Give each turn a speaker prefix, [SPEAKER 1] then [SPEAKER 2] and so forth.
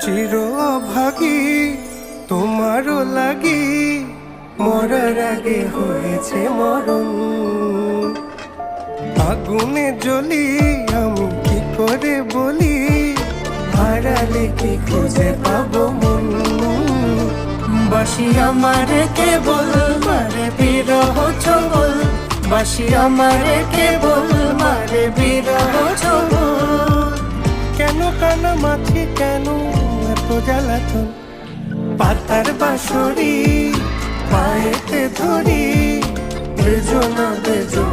[SPEAKER 1] চির অভাগী তোমারও লাগি, মরার আগে হয়েছে মরণ। আগুনে জ্বলি আমি কি করে বলি, হারালে কি খুঁজে পাবো মন।
[SPEAKER 2] বাসি আমার কেবল মারে বিরহ ছবল, বাসি আমার কেবল মারে বিরহ ছবল।
[SPEAKER 1] কেন কানা মাছি কেন এত জ্বালাতন, পাতার বাঁশরি পায়েতে ধরি, বেজো না বেজো